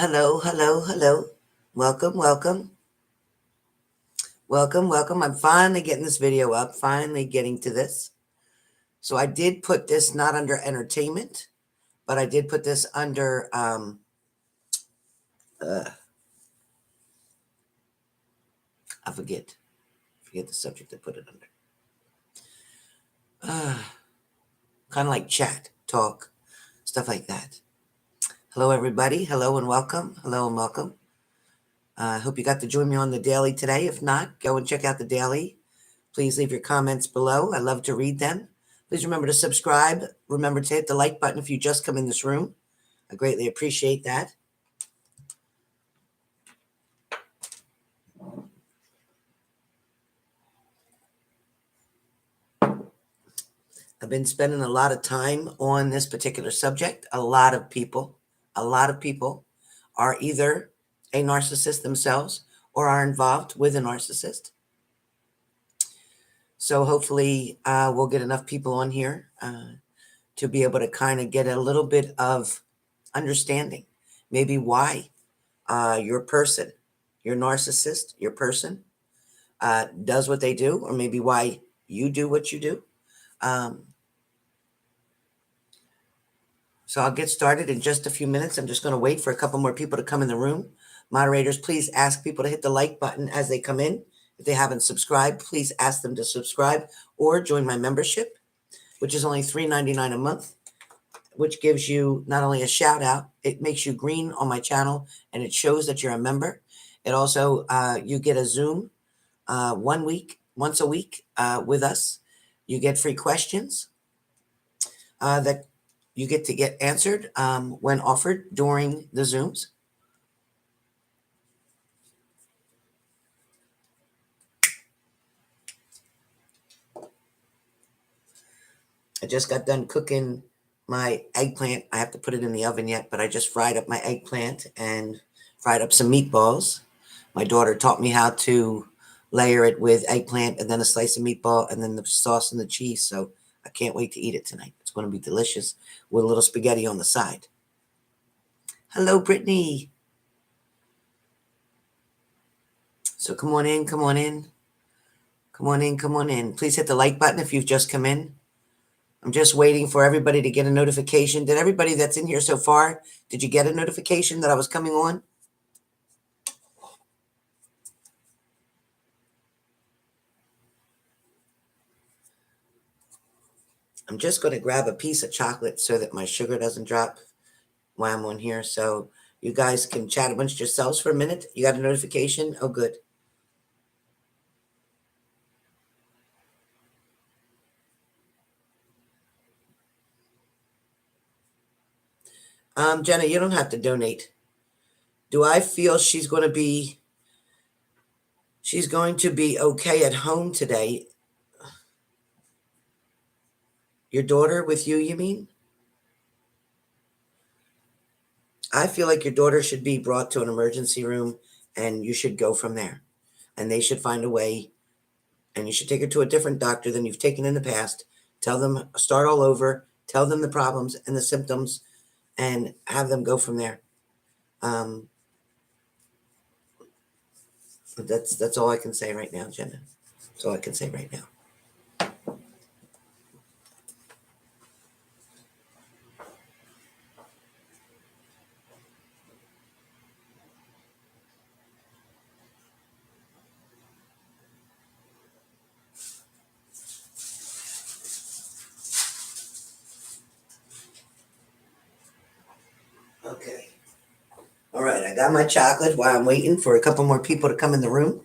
Hello, hello, hello. Welcome, welcome. Welcome, welcome. I'm finally getting this video up, finally getting to this. So I did put this not under entertainment, but I did put this under, I forget the subject I put it under. Kind of like chat, talk, stuff like that. Hello, everybody. Hello and welcome. Hello and welcome. I hope you got to join me on the daily today. If not, go and check out the daily. Please leave your comments below. I love to read them. Please remember to subscribe. Remember to hit the like button if you just come in this room. I greatly appreciate that. I've been spending a lot of time on this particular subject. A lot of people are either a narcissist themselves or are involved with a narcissist. So hopefully we'll get enough people on here to be able to kind of get a little bit of understanding, maybe why your person, your narcissist, your person does what they do, or maybe why you do what you do. So I'll get started in just a few minutes. I'm just going to wait for a couple more people to come in the room. Moderators, please ask people to hit the like button as they come in. If they haven't subscribed, please ask them to subscribe or join my membership, which is only $3.99 a month, which gives you not only a shout out, it makes you green on my channel and it shows that you're a member. It also, you get a Zoom once a week with us. You get free questions that you get to get answered when offered during the Zooms. I just got done cooking my eggplant. I have to put it in the oven yet, but I just fried up my eggplant and fried up some meatballs. My daughter taught me how to layer it with eggplant and then a slice of meatball and then the sauce and the cheese. So I can't wait to eat it tonight. It's going to be delicious with a little spaghetti on the side. Hello, Brittany. So come on in, come on in. Come on in, come on in. Please hit the like button if you've just come in. I'm just waiting for everybody to get a notification. Did everybody that's in here so far, did you get a notification that I was coming on? I'm just going to grab a piece of chocolate so that my sugar doesn't drop while I'm on here. So you guys can chat amongst yourselves for a minute. You got a notification? Oh, good. Jenna, you don't have to donate. Do I feel she's going to be okay at home today? Your daughter with you, you mean? I feel like your daughter should be brought to an emergency room and you should go from there. And they should find a way, and you should take her to a different doctor than you've taken in the past. Tell them, start all over, tell them the problems and the symptoms, and have them go from there. That's all I can say right now, Jenna. That's all I can say right now. Okay. All right, I got my chocolate while I'm waiting for a couple more people to come in the room.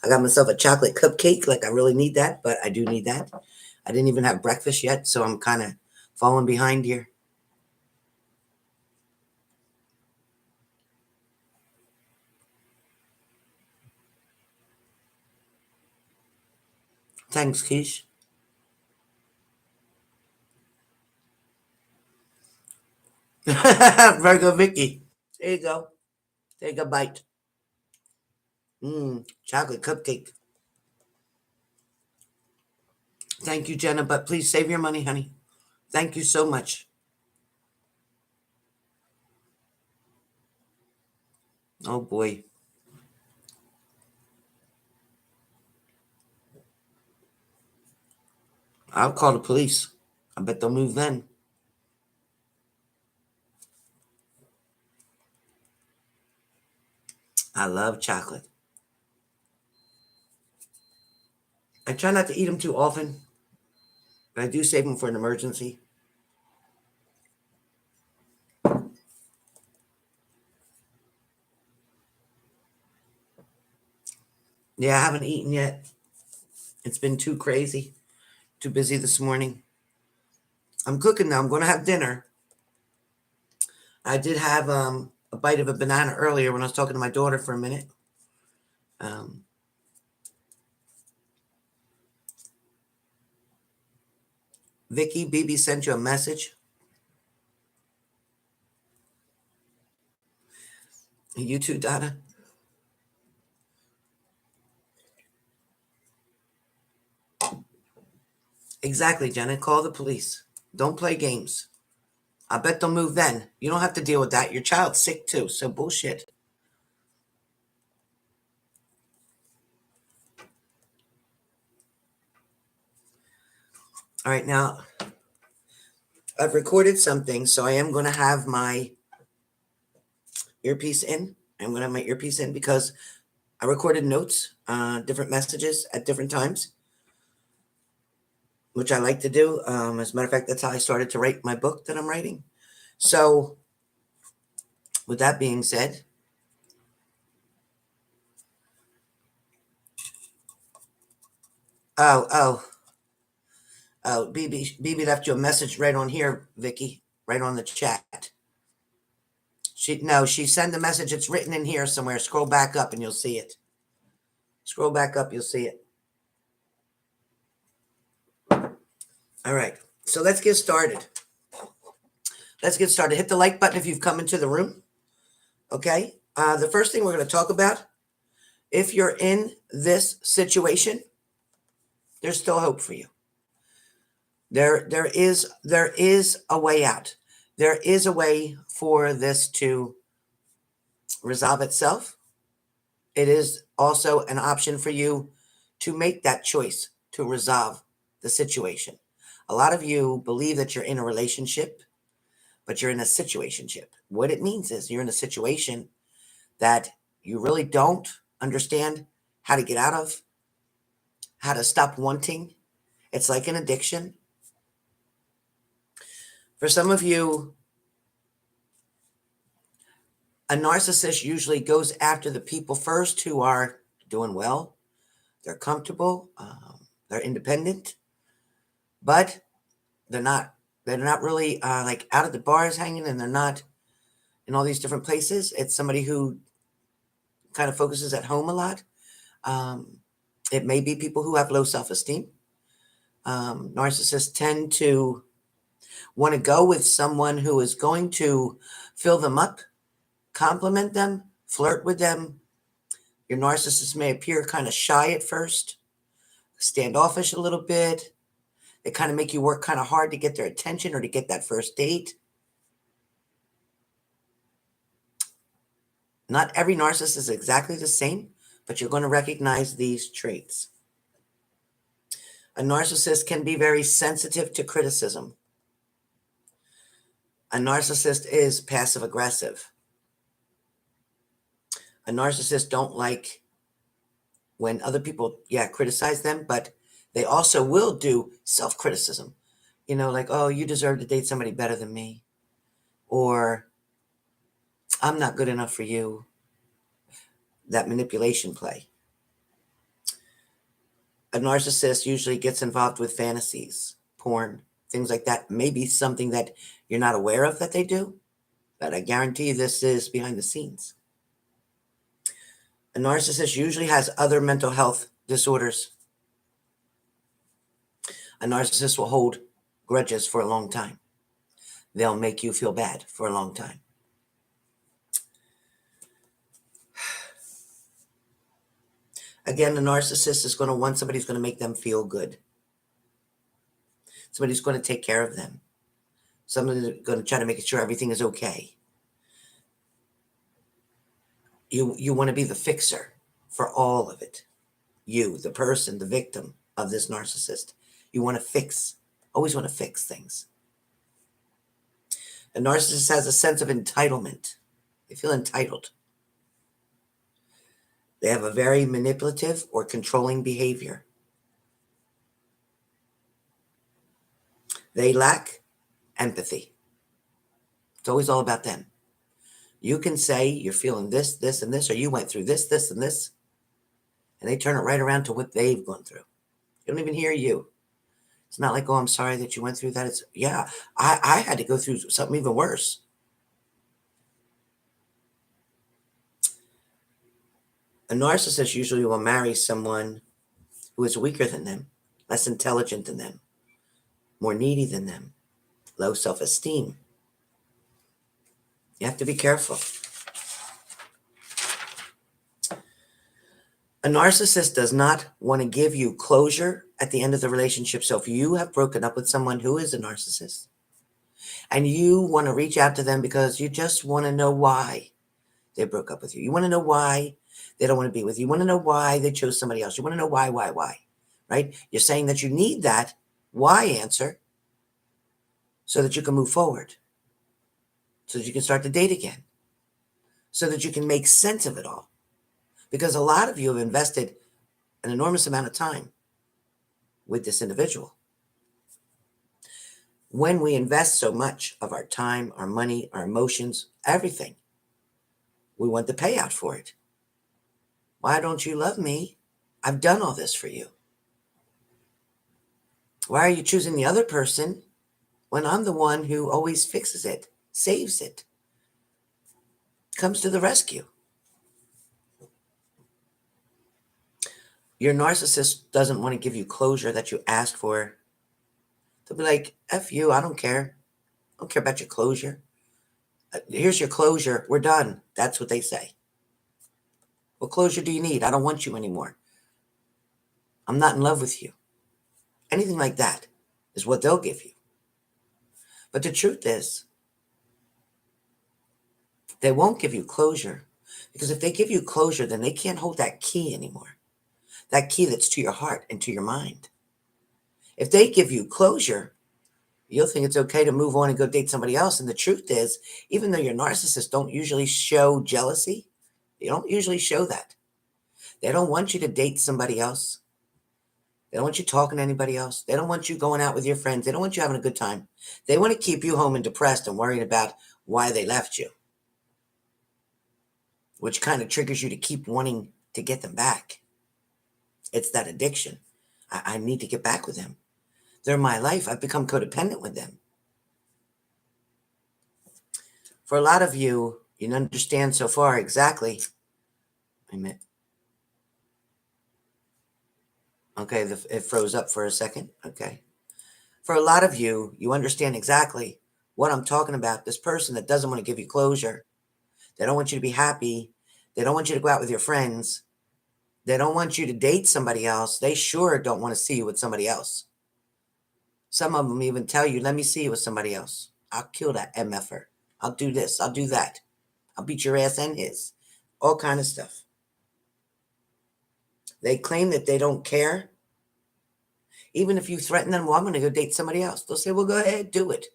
I got myself a chocolate cupcake, like I really need that, but I do need that. I didn't even have breakfast yet, so I'm kind of falling behind here. Thanks, Keish. Virgo Vicky. There you go. Take a bite. Chocolate cupcake. Thank you, Jenna, but please save your money, honey. Thank you so much. Oh boy. I'll call the police. I bet they'll move then. I love chocolate. I try not to eat them too often, but I do save them for an emergency. Yeah, I haven't eaten yet. It's been too crazy, too busy this morning. I'm cooking now. I'm going to have dinner. I did have a bite of a banana earlier when I was talking to my daughter for a minute. Um, Vicky, BB sent you a message. You too, Donna. Exactly, Jenna. Call the police. Don't play games. I bet they'll move then. You don't have to deal with that. Your child's sick too, so bullshit. All right, now I've recorded something, so I am going to have my earpiece in. I'm going to have my earpiece in because I recorded notes, different messages at different times, which I like to do. As a matter of fact, that's how I started to write my book that I'm writing. So, with that being said, oh, BB left you a message right on here, Vicky, right on the chat. She sent the message. It's written in here somewhere. Scroll back up and you'll see it. Scroll back up, you'll see it. All right, so let's get started. Let's get started. Hit the like button if you've come into the room. Okay. The first thing we're going to talk about, if you're in this situation, there's still hope for you. There is a way out. There is a way for this to resolve itself. It is also an option for you to make that choice to resolve the situation. A lot of you believe that you're in a relationship, but you're in a situationship. What it means is you're in a situation that you really don't understand how to get out of, how to stop wanting. It's like an addiction. For some of you, a narcissist usually goes after the people first who are doing well, they're comfortable, they're independent, but they're not really like out at the bars hanging, and they're not in all these different places. It's somebody who kind of focuses at home a lot. It may be people who have low self-esteem. Narcissists tend to want to go with someone who is going to fill them up, compliment them, flirt with them. Your narcissist may appear kind of shy at first, standoffish a little bit. They kind of make you work kind of hard to get their attention or to get that first date. Not every narcissist is exactly the same, but you're going to recognize these traits. A narcissist can be very sensitive to criticism. A narcissist is passive aggressive. A narcissist don't like when other people, criticize them, but they also will do self-criticism. Like, oh, you deserve to date somebody better than me. Or I'm not good enough for you. That manipulation play. A narcissist usually gets involved with fantasies, porn, things like that. Maybe something that you're not aware of that they do, but I guarantee this is behind the scenes. A narcissist usually has other mental health disorders. A narcissist will hold grudges for a long time. They'll make you feel bad for a long time. Again, the narcissist is going to want somebody who's going to make them feel good. Somebody who's going to take care of them. Somebody who's going to try to make sure everything is okay. You want to be the fixer for all of it. You, the person, the victim of this narcissist. You want to fix, always want to fix things. A narcissist has a sense of entitlement. They feel entitled. They have a very manipulative or controlling behavior. They lack empathy. It's always all about them. You can say you're feeling this, this, and this, or you went through this, this, and this, and they turn it right around to what they've gone through. They don't even hear you. It's not like, oh, I'm sorry that you went through that. It's, yeah, I had to go through something even worse. A narcissist usually will marry someone who is weaker than them, less intelligent than them, more needy than them, low self-esteem. You have to be careful. A narcissist does not want to give you closure at the end of the relationship. So if you have broken up with someone who is a narcissist and you want to reach out to them because you just want to know why they broke up with you, you want to know why they don't want to be with you, you want to know why they chose somebody else, you want to know why, right? You're saying that you need that why answer so that you can move forward, so that you can start to date again, so that you can make sense of it all. Because a lot of you have invested an enormous amount of time with this individual. When we invest so much of our time, our money, our emotions, everything, we want the payout for it. Why don't you love me? I've done all this for you. Why are you choosing the other person when I'm the one who always fixes it, saves it, comes to the rescue? Your narcissist doesn't want to give you closure that you ask for. They'll be like, F you, I don't care. I don't care about your closure. Here's your closure. We're done. That's what they say. What closure do you need? I don't want you anymore. I'm not in love with you. Anything like that is what they'll give you. But the truth is, they won't give you closure, because if they give you closure, then they can't hold that key anymore. That key that's to your heart and to your mind. If they give you closure, you'll think it's okay to move on and go date somebody else. And the truth is, even though your narcissists don't usually show jealousy, they don't usually show that. They don't want you to date somebody else. They don't want you talking to anybody else. They don't want you going out with your friends. They don't want you having a good time. They want to keep you home and depressed and worrying about why they left you, which kind of triggers you to keep wanting to get them back. It's that addiction. I need to get back with them. They're my life. I've become codependent with them. For a lot of you, you understand so far exactly. Wait a minute. Okay, it froze up for a second. Okay. For a lot of you, you understand exactly what I'm talking about. This person that doesn't want to give you closure. They don't want you to be happy. They don't want you to go out with your friends. They don't want you to date somebody else. They sure don't want to see you with somebody else. Some of them even tell you, let me see you with somebody else. I'll kill that MFer. I'll do this. I'll do that. I'll beat your ass and his. All kind of stuff. They claim that they don't care. Even if you threaten them, well, I'm going to go date somebody else. They'll say, well, go ahead, do it.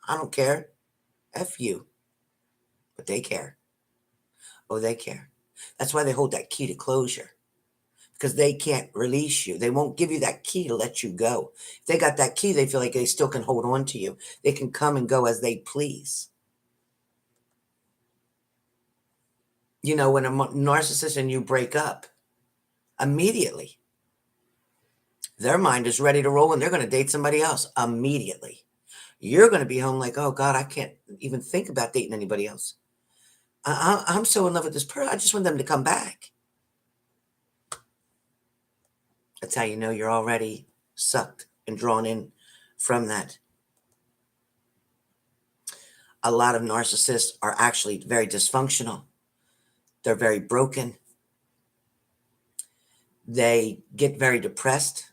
I don't care. F you. But they care. Oh, they care. That's why they hold that key to closure. Because they can't release you. They won't give you that key to let you go. If they got that key, they feel like they still can hold on to you. They can come and go as they please. You know, when a narcissist and you break up, immediately, their mind is ready to roll and they're going to date somebody else immediately. You're going to be home like, oh, God, I can't even think about dating anybody else. I'm so in love with this person. I just want them to come back. That's how you know you're already sucked and drawn in from that. A lot of narcissists are actually very dysfunctional. They're very broken. They get very depressed.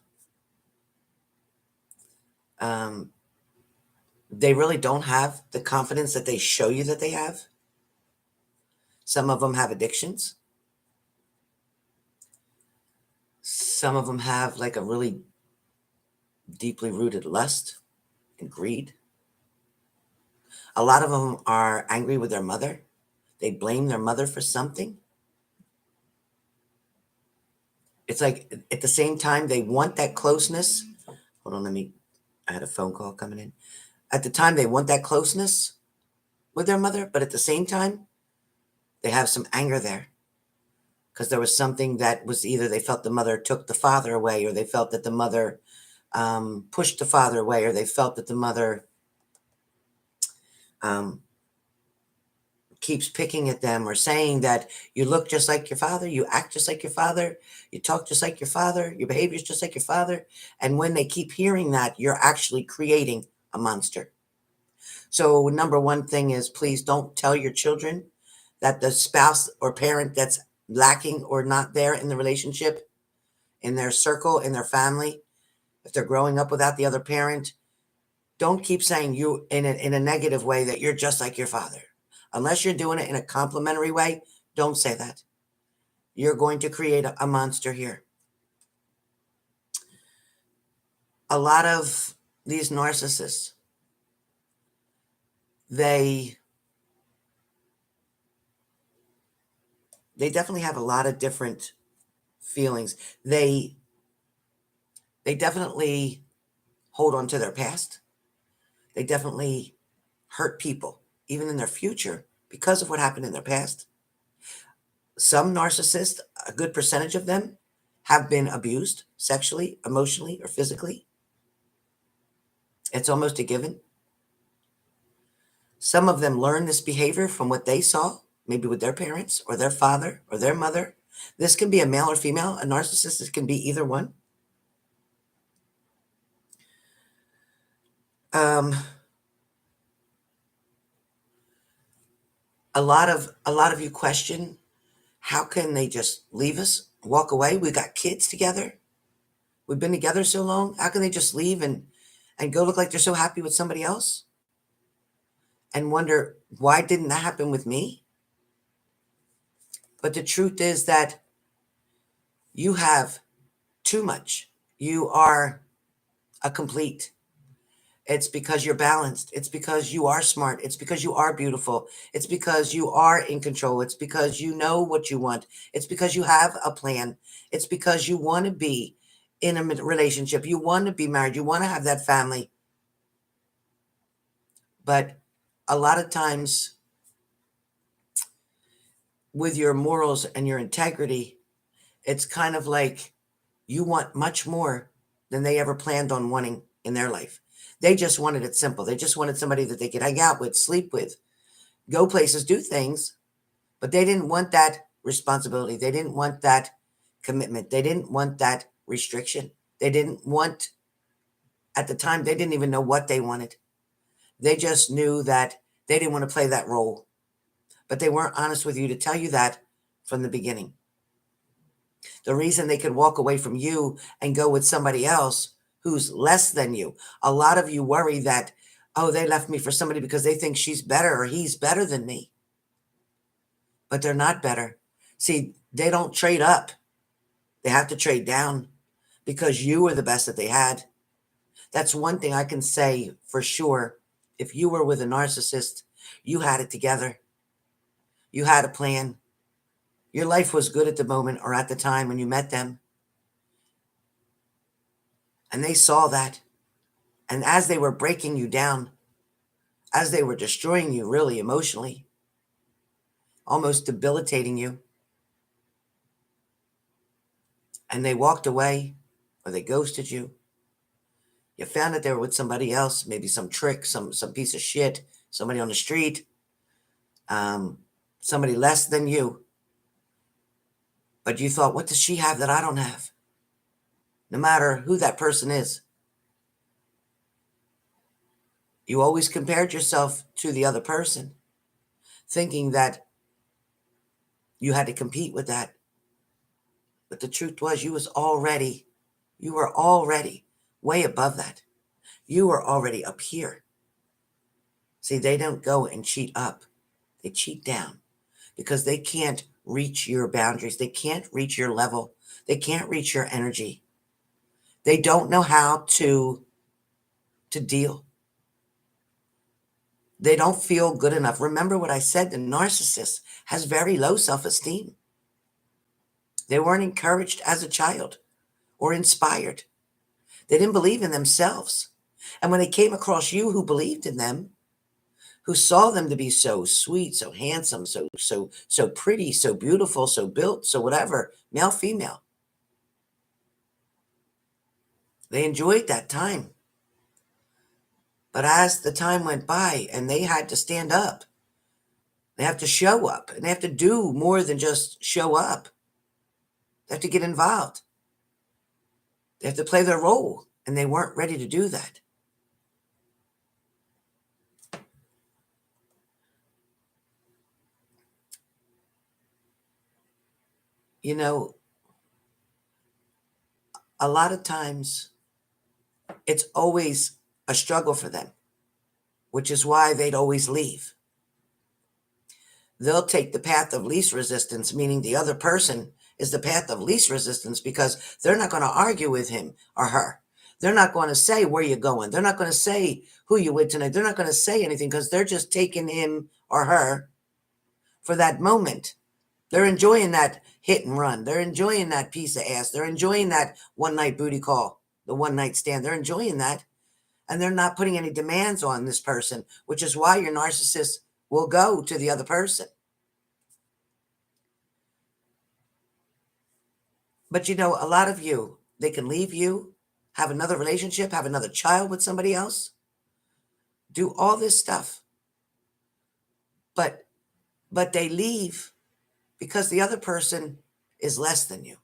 They really don't have the confidence that they show you that they have. Some of them have addictions. Some of them have like a really deeply rooted lust and greed. A lot of them are angry with their mother. They blame their mother for something. It's like at the same time they want that closeness. Hold on, I had a phone call coming in. At the time they want that closeness with their mother, but at the same time they have some anger there because there was something that was either they felt the mother took the father away, or they felt that the mother pushed the father away, or they felt that the mother keeps picking at them or saying that you look just like your father, you act just like your father, you talk just like your father, your behavior is just like your father. And when they keep hearing that, you're actually creating a monster. So number one thing is, please don't tell your children that the spouse or parent that's lacking or not there in the relationship, in their circle, in their family, if they're growing up without the other parent, don't keep saying you in a negative way that you're just like your father. Unless you're doing it in a complimentary way, don't say that. You're going to create a monster here. A lot of these narcissists, they definitely have a lot of different feelings. They definitely hold on to their past. They definitely hurt people, even in their future, because of what happened in their past. Some narcissists, a good percentage of them, have been abused sexually, emotionally, or physically. It's almost a given. Some of them learn this behavior from what they saw, maybe with their parents or their father or their mother. This can be a male or female. A narcissist can be either one. A lot of you question, how can they just leave us, walk away? We got kids together. We've been together so long. How can they just leave and go look like they're so happy with somebody else? And wonder, why didn't that happen with me? But the truth is that you have too much. You are a complete. It's because you're balanced. It's because you are smart. It's because you are beautiful. It's because you are in control. It's because you know what you want. It's because you have a plan. It's because you want to be in a relationship. You want to be married. You want to have that family. But a lot of times, with your morals and your integrity, it's kind of like you want much more than they ever planned on wanting in their life. They just wanted it simple. They just wanted somebody that they could hang out with, sleep with, go places, do things, but they didn't want that responsibility. They didn't want that commitment. They didn't want that restriction. They didn't want, at the time, they didn't even know what they wanted. They just knew that they didn't want to play that role, but they weren't honest with you to tell you that from the beginning. The reason they could walk away from you and go with somebody else who's less than you. A lot of you worry that, oh, they left me for somebody because they think she's better or he's better than me. But they're not better. See, they don't trade up. They have to trade down because you were the best that they had. That's one thing I can say for sure. If you were with a narcissist, you had it together. You had a plan. Your life was good at the moment or at the time when you met them. And they saw that. And as they were breaking you down, as they were destroying you really emotionally, almost debilitating you, and they walked away or they ghosted you, you found that they were with somebody else, maybe some trick, some piece of shit, somebody on the street, somebody less than you. But you thought, what does she have that I don't have? No matter who that person is. You always compared yourself to the other person, thinking that you had to compete with that. But the truth was, you were already way above that. You were already up here. See, they don't go and cheat up. They cheat down because they can't reach your boundaries. They can't reach your level. They can't reach your energy. They don't know how to deal. They don't feel good enough. Remember what I said, the narcissist has very low self-esteem. They weren't encouraged as a child or inspired. They didn't believe in themselves. And when they came across you who believed in them, who saw them to be so sweet, so handsome, so pretty, so beautiful, so built, so whatever, male, female, they enjoyed that time. But as the time went by and they had to stand up, they have to show up, and they have to do more than just show up. They have to get involved. They have to play their role, and they weren't ready to do that. You know, a lot of times it's always a struggle for them, which is why they'd always leave. They'll take the path of least resistance, meaning the other person is the path of least resistance, because they're not going to argue with him or her. They're not going to say where you're going. They're not going to say who you're with tonight. They're not going to say anything, because they're just taking him or her for that moment. They're enjoying that hit and run. They're enjoying that piece of ass. They're enjoying that one night booty call, the one night stand. They're enjoying that. And they're not putting any demands on this person, which is why your narcissist will go to the other person. But you know, a lot of you, they can leave you, have another relationship, have another child with somebody else, do all this stuff. But they leave because the other person is less than you.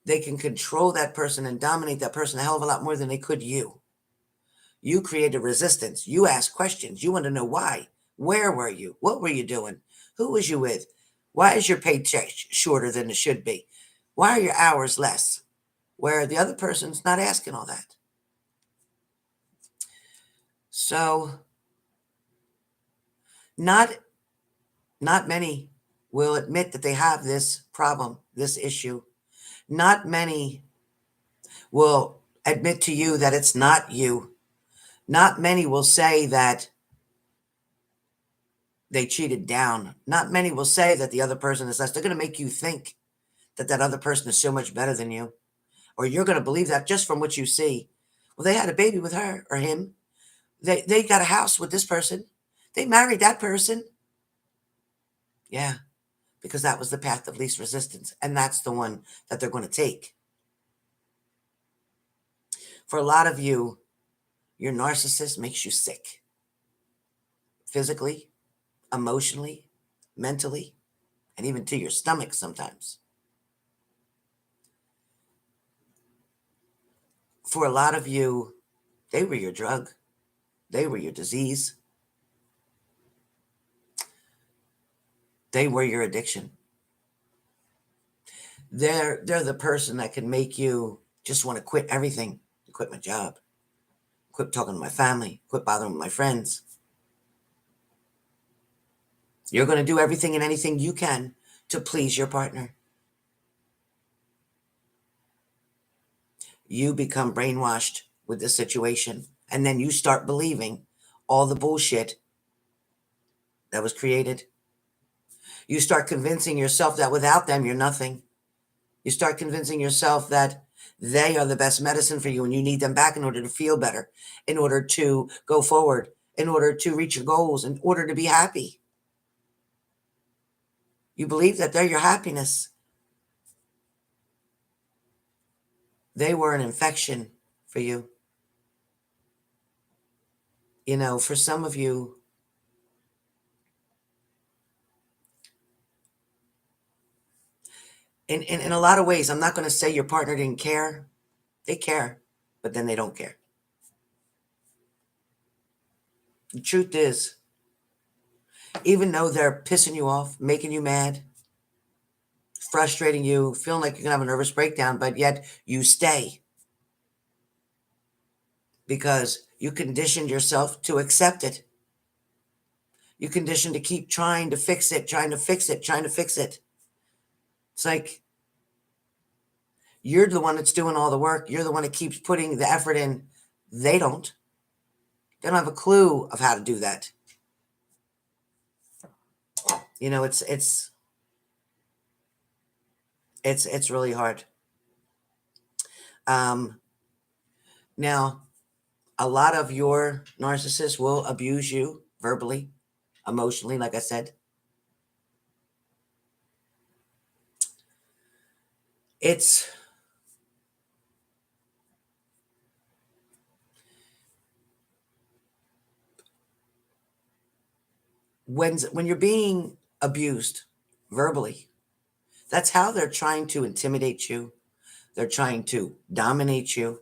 They can control that person and dominate that person a hell of a lot more than they could you. You created resistance. You asked questions. You want to know why. Where were you? What were you doing? Who was you with? Why is your paycheck shorter than it should be? Why are your hours less? Where the other person's not asking all that. So not many will admit that they have this problem, this issue. Not many will admit to you that it's not you. Not many will say that they cheated down. Not many will say that the other person is less. They're going to make you think that that other person is so much better than you. Or you're going to believe that just from what you see. Well, they had a baby with her or him. They got a house with this person. They married that person. Yeah, because that was the path of least resistance. And that's the one that they're going to take. For a lot of you, your narcissist makes you sick. Physically, emotionally, mentally, and even to your stomach sometimes. For a lot of you, they were your drug. They were your disease. They were your addiction. They're the person that can make you just want to quit everything. Quit my job. Quit talking to my family. Quit bothering with my friends. You're going to do everything and anything you can to please your partner. You become brainwashed with this situation, and then you start believing all the bullshit that was created. You start convincing yourself that without them, you're nothing. You start convincing yourself that they are the best medicine for you, and you need them back in order to feel better, in order to go forward, in order to reach your goals, in order to be happy. You believe that they're your happiness. They were an infection for you. You know, for some of you, in a lot of ways, I'm not going to say your partner didn't care. They care, but then they don't care. The truth is, even though they're pissing you off, making you mad, frustrating you, feeling like you're going to have a nervous breakdown, but yet you stay because you conditioned yourself to accept it. You're conditioned to keep trying to fix it, trying to fix it, trying to fix it. It's like you're the one that's doing all the work. You're the one that keeps putting the effort in. They don't. They don't have a clue of how to do that. You know, it's really hard. Now, a lot of your narcissists will abuse you verbally, emotionally, like I said. It's when you're being abused verbally, that's how they're trying to intimidate you. They're trying to dominate you.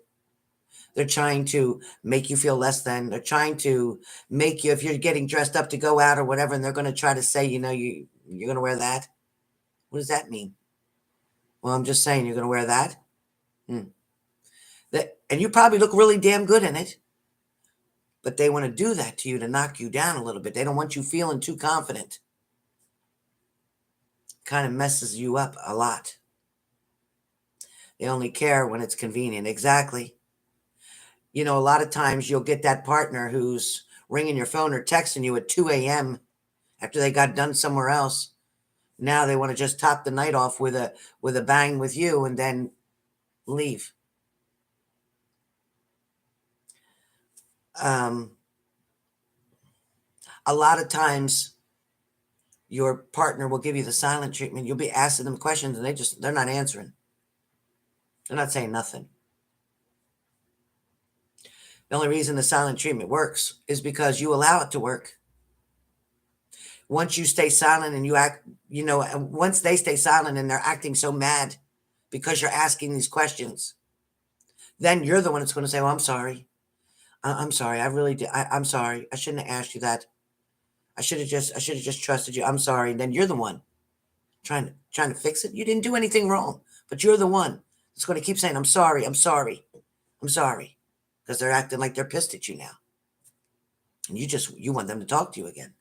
They're trying to make you feel less than. They're trying to make you, if you're getting dressed up to go out or whatever, and they're going to try to say, you're going to wear that. What does that mean? Well, I'm just saying, you're going to wear that. And you probably look really damn good in it. But they want to do that to you to knock you down a little bit. They don't want you feeling too confident. Kind of messes you up a lot. They only care when it's convenient. Exactly. A lot of times you'll get that partner who's ringing your phone or texting you at 2 a.m. after they got done somewhere else. Now they want to just top the night off with a bang with you and then leave. A lot of times your partner will give you the silent treatment. You'll be asking them questions and they're not answering. They're not saying nothing. The only reason the silent treatment works is because you allow it to work. Once you stay silent and you act, once they stay silent and they're acting so mad because you're asking these questions, then you're the one that's going to say, well, I'm sorry. I'm sorry. I really did. I'm sorry. I shouldn't have asked you that. I should have just trusted you. I'm sorry. And then you're the one trying to fix it. You didn't do anything wrong, but you're the one that's going to keep saying, I'm sorry. I'm sorry. I'm sorry. Because they're acting like they're pissed at you now. And you want them to talk to you again.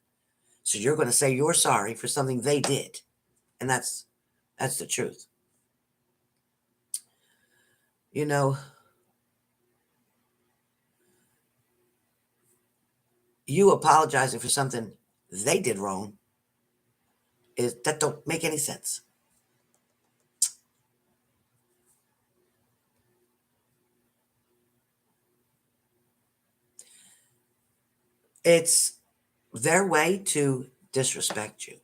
So you're going to say you're sorry for something they did. And that's the truth. You apologizing for something they did wrong that don't make any sense. It's their way to disrespect you.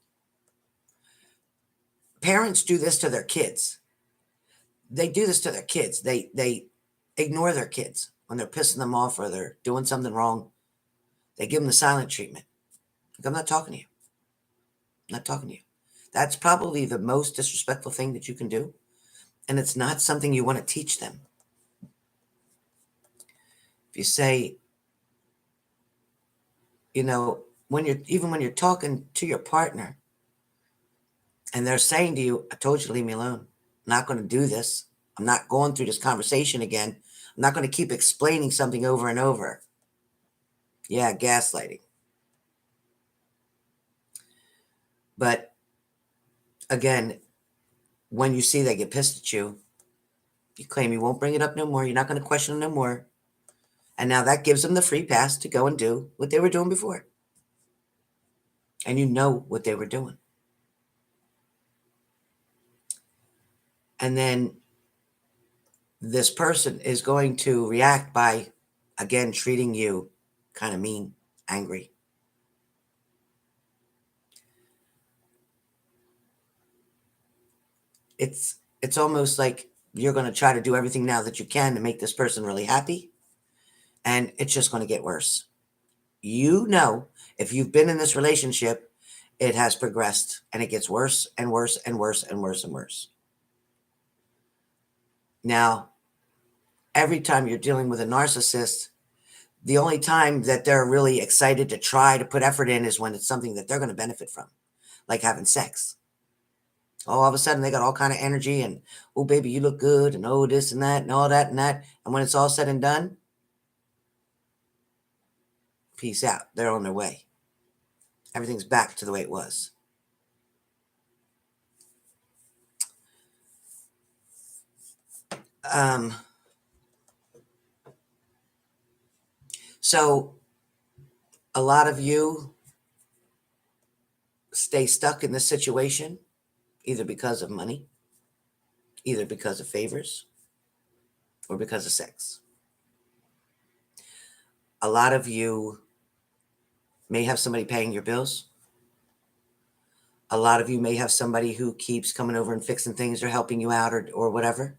Parents do this to their kids. They do this to their kids. They ignore their kids when they're pissing them off or they're doing something wrong. They give them the silent treatment. Like, I'm not talking to you. I'm not talking to you. That's probably the most disrespectful thing that you can do. And it's not something you want to teach them. If you say, when you're talking to your partner and they're saying to you, I told you to leave me alone. I'm not going to do this. I'm not going through this conversation again. I'm not going to keep explaining something over and over. Yeah, gaslighting. But again, when you see they get pissed at you, you claim you won't bring it up no more. You're not going to question them no more. And now that gives them the free pass to go and do what they were doing before. And you know what they were doing. And then this person is going to react by, again, treating you kind of mean, angry. It's almost like you're going to try to do everything now that you can to make this person really happy. And it's just going to get worse. If you've been in this relationship, it has progressed and it gets worse and worse and worse and worse and worse. Now, every time you're dealing with a narcissist, the only time that they're really excited to try to put effort in is when it's something that they're going to benefit from, like having sex. All of a sudden, they got all kind of energy and, oh, baby, you look good, and oh, this and that, and all that and that. And when it's all said and done, peace out. They're on their way. Everything's back to the way it was. So a lot of you stay stuck in this situation, either because of money, either because of favors, or because of sex. A lot of you may have somebody paying your bills. A lot of you may have somebody who keeps coming over and fixing things or helping you out or whatever.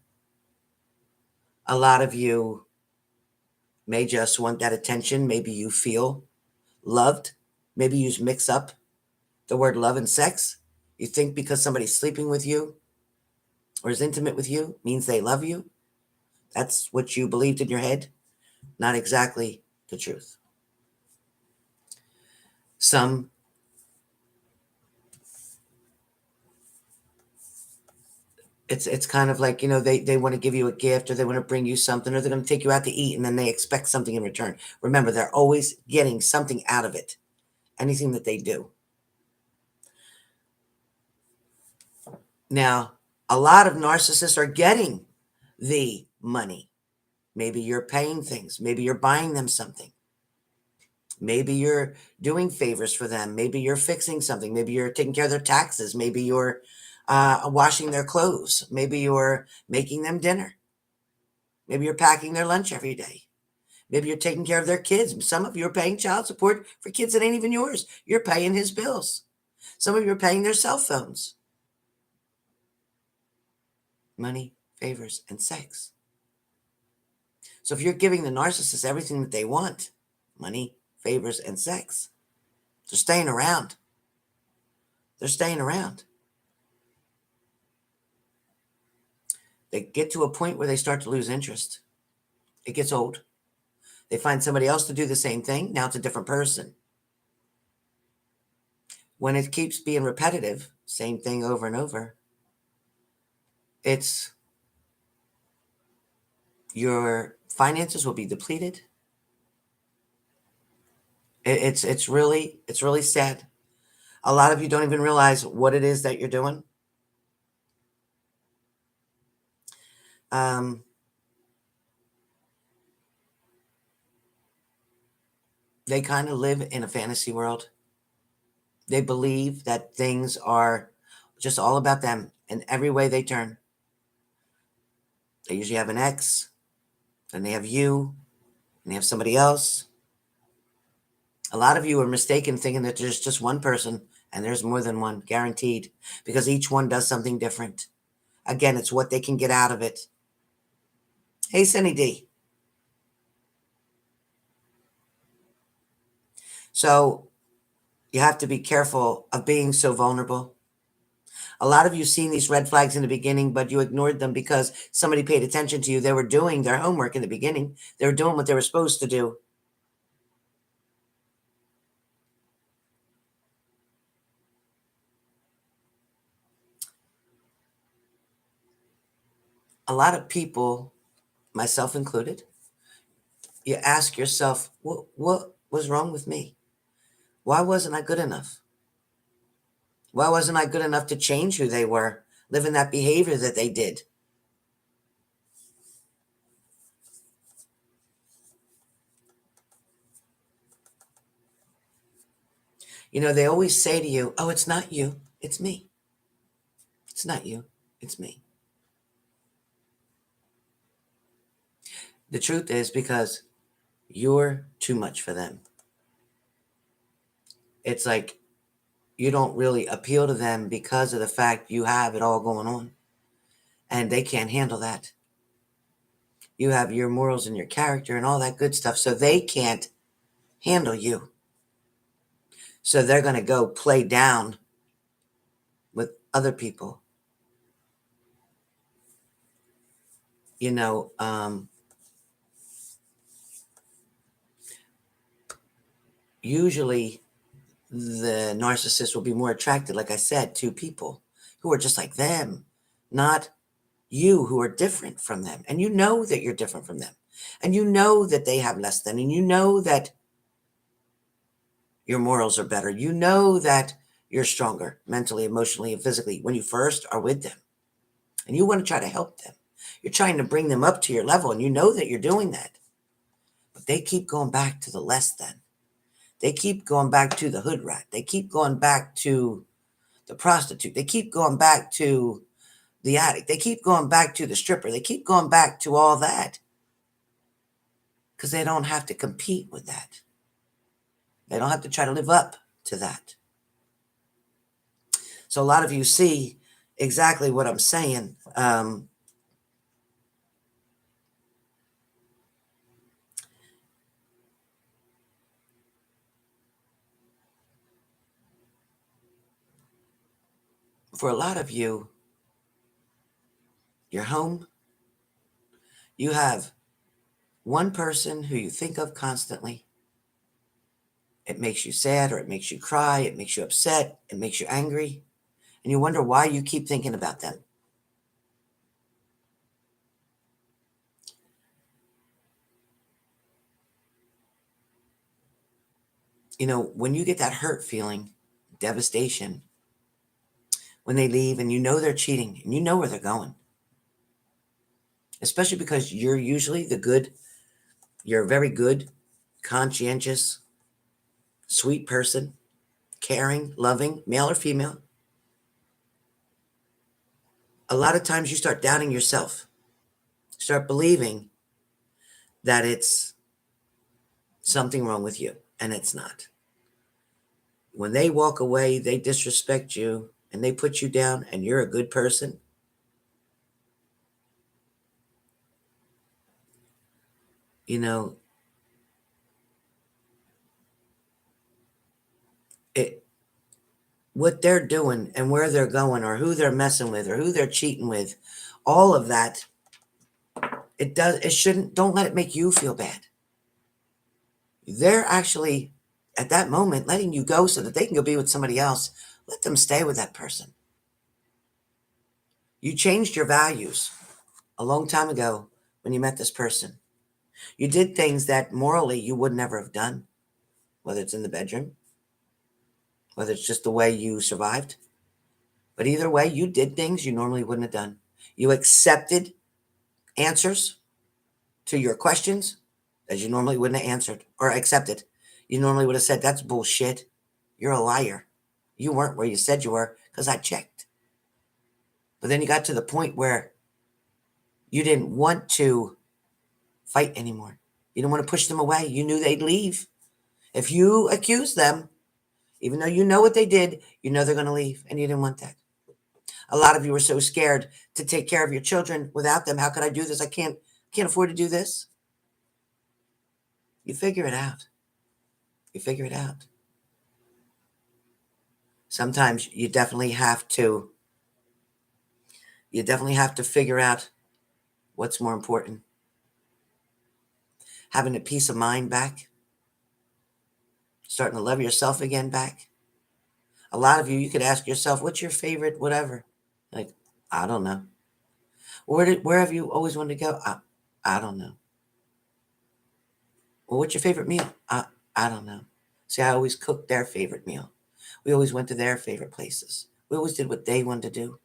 A lot of you may just want that attention. Maybe you feel loved. Maybe you mix up the word love and sex. You think because somebody's sleeping with you or is intimate with you means they love you. That's what you believed in your head. Not exactly the truth. Some it's kind of like, they want to give you a gift, or they want to bring you something, or they're going to take you out to eat, and then they expect something in return. Remember, they're always getting something out of it, anything that they do. Now, a lot of narcissists are getting the money. Maybe you're paying things. Maybe you're buying them something. Maybe you're doing favors for them. Maybe you're fixing something. Maybe you're taking care of their taxes. Maybe you're washing their clothes. Maybe you're making them dinner. Maybe you're packing their lunch every day. Maybe you're taking care of their kids. Some of you are paying child support for kids that ain't even yours. You're paying his bills. Some of you are paying their cell phones. Money, favors, and sex. So if you're giving the narcissist everything that they want, money, favors, and sex, they're staying around. They're staying around. They get to a point where they start to lose interest. It gets old. They find somebody else to do the same thing. Now it's a different person. When it keeps being repetitive, same thing over and over, your finances will be depleted. It's really sad. A lot of you don't even realize what it is that you're doing. They kind of live in a fantasy world. They believe that things are just all about them in every way they turn. They usually have an ex, then they have you, and they have somebody else. A lot of you are mistaken thinking that there's just one person, and there's more than one, guaranteed, because each one does something different. Again, it's what they can get out of it. Hey, Sunny D. So you have to be careful of being so vulnerable. A lot of you seen these red flags in the beginning, but you ignored them because somebody paid attention to you. They were doing their homework in the beginning. They were doing what they were supposed to do. A lot of people, myself included, you ask yourself, what was wrong with me? Why wasn't I good enough? Why wasn't I good enough to change who they were, live in that behavior that they did? They always say to you, oh, it's not you, it's me. It's not you, it's me. The truth is, because you're too much for them. It's like you don't really appeal to them because of the fact you have it all going on, and they can't handle that. You have your morals and your character and all that good stuff, so they can't handle you. So they're going to go play down with other people. Usually the narcissist will be more attracted, like I said, to people who are just like them, not you, who are different from them. And you know that you're different from them. And you know that they have less than, and you know that your morals are better. You know that you're stronger mentally, emotionally, and physically when you first are with them. And you want to try to help them. You're trying to bring them up to your level, and you know that you're doing that. But they keep going back to the less than. They keep going back to the hood rat. They keep going back to the prostitute. They keep going back to the addict. They keep going back to the stripper. They keep going back to all that because they don't have to compete with that. They don't have to try to live up to that. So a lot of you see exactly what I'm saying. For a lot of you, your home, you have one person who you think of constantly. It makes you sad, or it makes you cry, it makes you upset, it makes you angry, and you wonder why you keep thinking about them. You know, when you get that hurt feeling, devastation, when they leave and you know they're cheating and you know where they're going, especially because you're usually you're a very good, conscientious, sweet person, caring, loving, male or female. A lot of times you start doubting yourself, start believing that it's something wrong with you, and it's not. When they walk away, they disrespect you and they put you down, and you're a good person. You know, what they're doing and where they're going, or who they're messing with, or who they're cheating with, all of that, it shouldn't, don't let it make you feel bad. They're actually at that moment letting you go so that they can go be with somebody else. Let them stay with that person. You changed your values a long time ago when you met this person. You did things that morally you would never have done, whether it's in the bedroom, whether it's just the way you survived. But either way, you did things you normally wouldn't have done. You accepted answers to your questions that you normally wouldn't have answered or accepted. You normally would have said, that's bullshit. You're a liar. You weren't where you said you were because I checked. But then you got to the point where you didn't want to fight anymore. You didn't want to push them away. You knew they'd leave. If you accuse them, even though you know what they did, you know they're going to leave, and you didn't want that. A lot of you were so scared to take care of your children without them. How could I do this? I can't afford to do this. You figure it out. You figure it out. Sometimes you definitely have to figure out what's more important. Having a peace of mind back, starting to love yourself again back. A lot of you could ask yourself, what's your favorite whatever? Like, I don't know. Where have you always wanted to go? I don't know. Well, what's your favorite meal? I don't know. See, I always cooked their favorite meal. We always went to their favorite places. We always did what they wanted to do.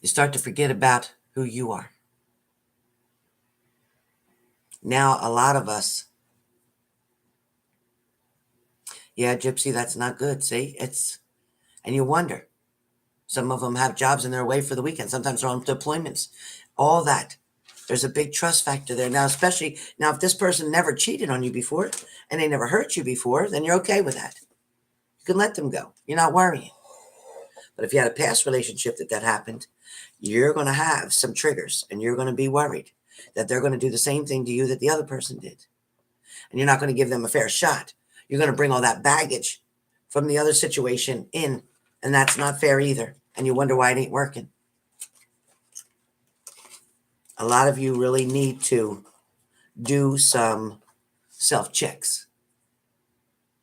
You start to forget about who you are. Now, a lot of us, yeah, Gypsy, that's not good. See, and you wonder. Some of them have jobs and they're away for the weekend. Sometimes they're on deployments. All that. There's a big trust factor there. Now, especially now, if this person never cheated on you before and they never hurt you before, then you're okay with that. You can let them go. You're not worrying. But if you had a past relationship that happened, you're going to have some triggers, and you're going to be worried that they're going to do the same thing to you that the other person did. And you're not going to give them a fair shot. You're going to bring all that baggage from the other situation in, and that's not fair either. And you wonder why it ain't working. A lot of you really need to do some self-checks.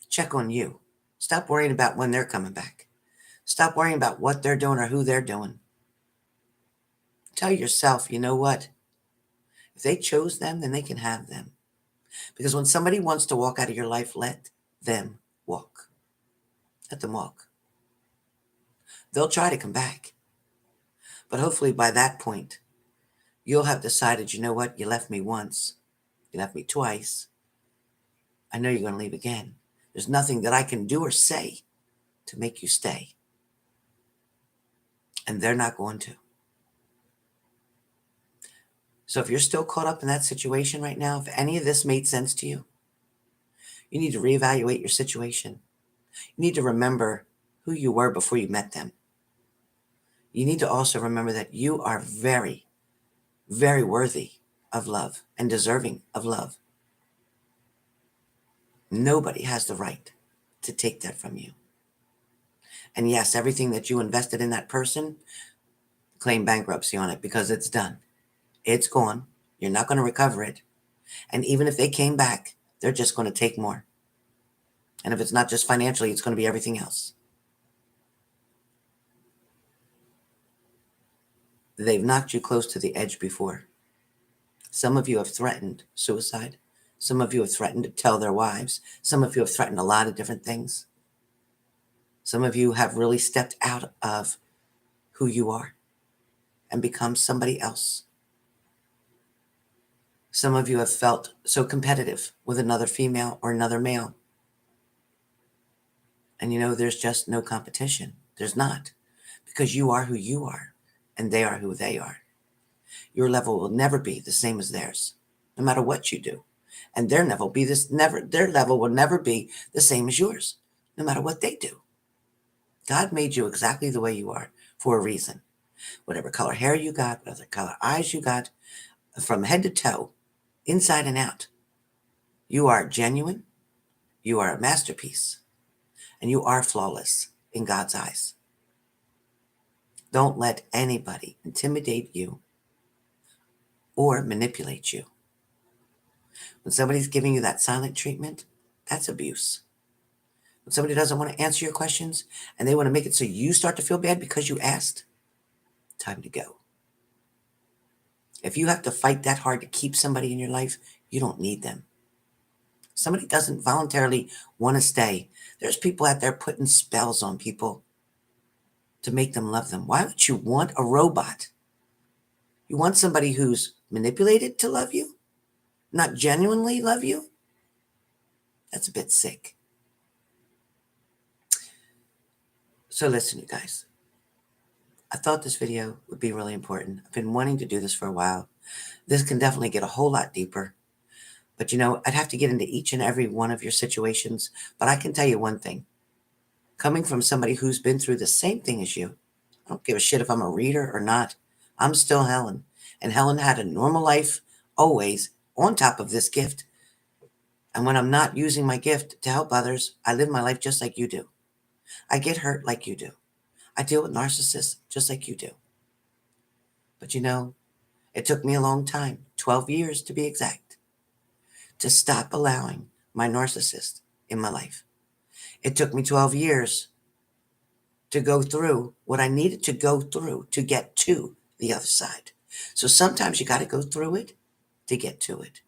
Check on you. Stop worrying about when they're coming back. Stop worrying about what they're doing or who they're doing. Tell yourself, you know what? If they chose them, then they can have them. Because when somebody wants to walk out of your life, let them walk. Let them walk. They'll try to come back. But hopefully by that point, you'll have decided, you know what? You left me once. You left me twice. I know you're going to leave again. There's nothing that I can do or say to make you stay. And they're not going to. So if you're still caught up in that situation right now, if any of this made sense to you, you need to reevaluate your situation. You need to remember who you were before you met them. You need to also remember that you are very, very worthy of love and deserving of love. Nobody has the right to take that from you. And yes, everything that you invested in that person, claim bankruptcy on it because it's done. It's gone. You're not going to recover it. And even if they came back, they're just going to take more. And if it's not just financially, it's going to be everything else. They've knocked you close to the edge before. Some of you have threatened suicide. Some of you have threatened to tell their wives. Some of you have threatened a lot of different things. Some of you have really stepped out of who you are and become somebody else. Some of you have felt so competitive with another female or another male. And you know, there's just no competition. There's not. Because you are who you are and they are who they are. Your level will never be the same as theirs, no matter what you do. And their level will never be the same as yours, no matter what they do. God made you exactly the way you are for a reason. Whatever color hair you got, whatever color eyes you got, from head to toe, inside and out, you are genuine, you are a masterpiece, and you are flawless in God's eyes. Don't let anybody intimidate you or manipulate you. When somebody's giving you that silent treatment, that's abuse. When somebody doesn't want to answer your questions and they want to make it so you start to feel bad because you asked, time to go. If you have to fight that hard to keep somebody in your life, you don't need them. If somebody doesn't voluntarily want to stay, there's people out there putting spells on people to make them love them. Why would you want a robot? You want somebody who's manipulated to love you, not genuinely love you? That's a bit sick. So listen, you guys. I thought this video would be really important. I've been wanting to do this for a while. This can definitely get a whole lot deeper. But you know, I'd have to get into each and every one of your situations. But I can tell you one thing. Coming from somebody who's been through the same thing as you, I don't give a shit if I'm a reader or not. I'm still Helen. And Helen had a normal life always on top of this gift. And when I'm not using my gift to help others, I live my life just like you do. I get hurt like you do. I deal with narcissists just like you do. But you know, it took me a long time, 12 years to be exact, to stop allowing my narcissist in my life. It took me 12 years to go through what I needed to go through to get to the other side. So sometimes you got to go through it to get to it.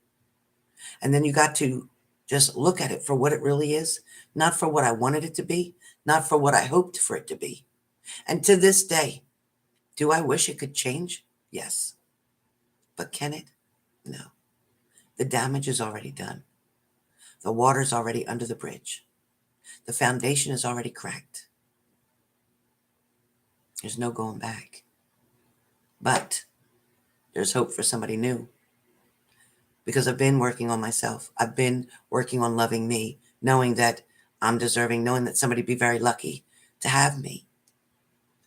And then you got to just look at it for what it really is, not for what I wanted it to be, not for what I hoped for it to be. And to this day, do I wish it could change? Yes. But can it? No. The damage is already done. The water's already under the bridge. The foundation is already cracked. There's no going back. But there's hope for somebody new. Because I've been working on myself. I've been working on loving me, knowing that I'm deserving, knowing that somebody be very lucky to have me.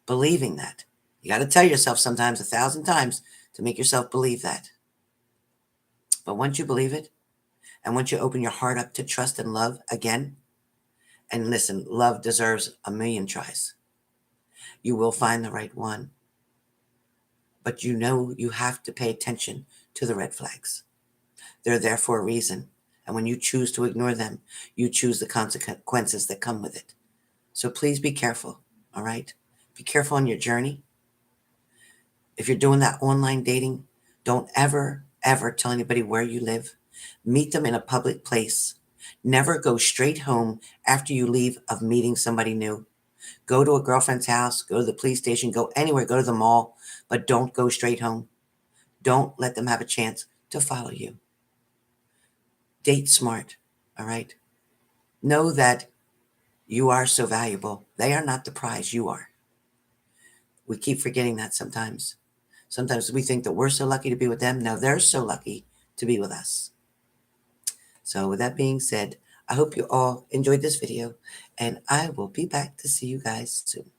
Believing that. You got to tell yourself sometimes 1,000 times to make yourself believe that. But once you believe it, and once you open your heart up to trust and love again, and listen, love deserves a million tries. You will find the right one. But you know you have to pay attention to the red flags. They're there for a reason. And when you choose to ignore them, you choose the consequences that come with it. So please be careful, all right? Be careful on your journey. If you're doing that online dating, don't ever, ever tell anybody where you live. Meet them in a public place. Never go straight home after you leave of meeting somebody new. Go to a girlfriend's house, go to the police station, go anywhere, go to the mall, but don't go straight home. Don't let them have a chance to follow you. Date smart, all right? Know that you are so valuable. They are not the prize, you are. We keep forgetting that sometimes. Sometimes we think that we're so lucky to be with them. No, they're so lucky to be with us. So with that being said, I hope you all enjoyed this video, and I will be back to see you guys soon.